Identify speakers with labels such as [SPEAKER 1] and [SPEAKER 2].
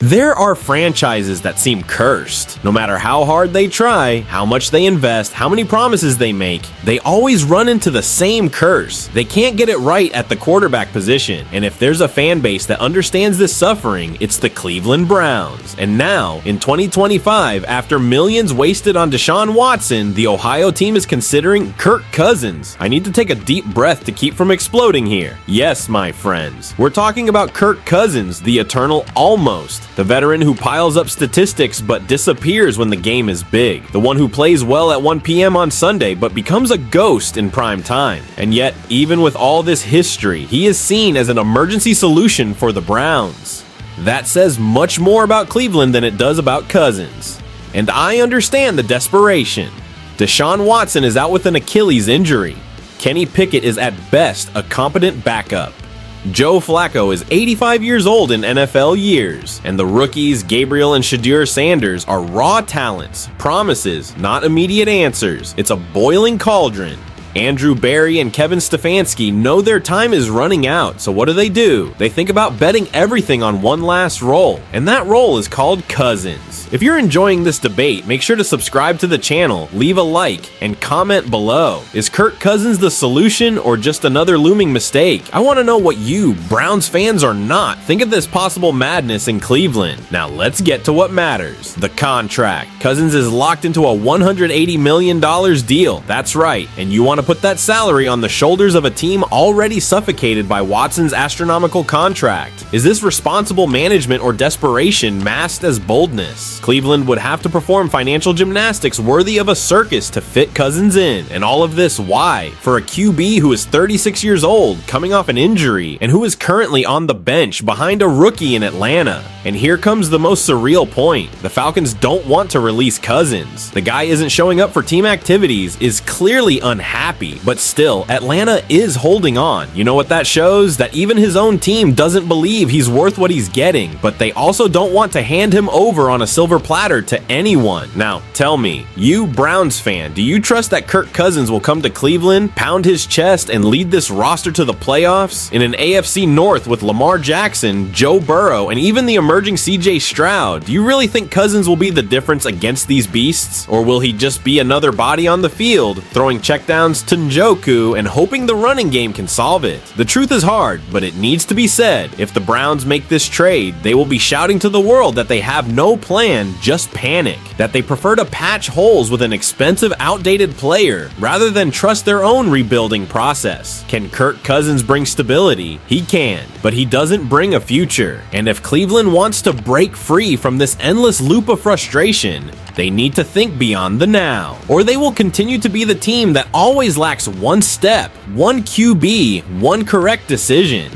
[SPEAKER 1] There are franchises that seem cursed. No matter how hard they try, how much they invest, how many promises they make, they always run into the same curse. They can't get it right at the quarterback position. And if there's a fan base that understands this suffering, it's the Cleveland Browns. And now, in 2025, after millions wasted on Deshaun Watson, the Ohio team is considering Kirk Cousins. I need to take a deep breath to keep from exploding here. Yes, my friends. We're talking about Kirk Cousins, the eternal almost. The veteran who piles up statistics but disappears when the game is big. The one who plays well at 1 p.m. on Sunday but becomes a ghost in prime time. And yet, even with all this history, he is seen as an emergency solution for the Browns. That says much more about Cleveland than it does about Cousins. And I understand the desperation. Deshaun Watson is out with an Achilles injury. Kenny Pickett is at best a competent backup. Joe Flacco is 85 years old in NFL years, and the rookies Gabriel and Shadur Sanders are raw talents, promises, not immediate answers. It's a boiling cauldron. Andrew Berry and Kevin Stefanski know their time is running out, so what do? They think about betting everything on one last role, and that role is called Cousins. If you're enjoying this debate, make sure to subscribe to the channel, leave a like, and comment below. Is Kirk Cousins the solution or just another looming mistake? I want to know what you, Browns fans or not, think of this possible madness in Cleveland. Now let's get to what matters, the contract. Cousins is locked into a $180 million deal. That's right, and you want to put that salary on the shoulders of a team already suffocated by Watson's astronomical contract. Is this responsible management or desperation masked as boldness? Cleveland would have to perform financial gymnastics worthy of a circus to fit Cousins in. And all of this, why? For a QB who is 36 years old, coming off an injury, and who is currently on the bench behind a rookie in Atlanta. And here comes the most surreal point. The Falcons don't want to release Cousins. The guy isn't showing up for team activities, is clearly unhappy, but still, Atlanta is holding on. You know what that shows? That even his own team doesn't believe he's worth what he's getting, but they also don't want to hand him over on a silver platter to anyone. Now, tell me, you Browns fan, do you trust that Kirk Cousins will come to Cleveland, pound his chest, and lead this roster to the playoffs? In an AFC North with Lamar Jackson, Joe Burrow, and even the emerging CJ Stroud, do you really think Cousins will be the difference against these beasts? Or will he just be another body on the field, throwing checkdowns to Njoku and hoping the running game can solve it? The truth is hard, but it needs to be said. If the Browns make this trade, they will be shouting to the world that they have no plan, just panic. That they prefer to patch holes with an expensive, outdated player rather than trust their own rebuilding process. Can Kirk Cousins bring stability? He can, but he doesn't bring a future. And if Cleveland wants to break free from this endless loop of frustration, they need to think beyond the now, or they will continue to be the team that always lacks one step, one QB, one correct decision.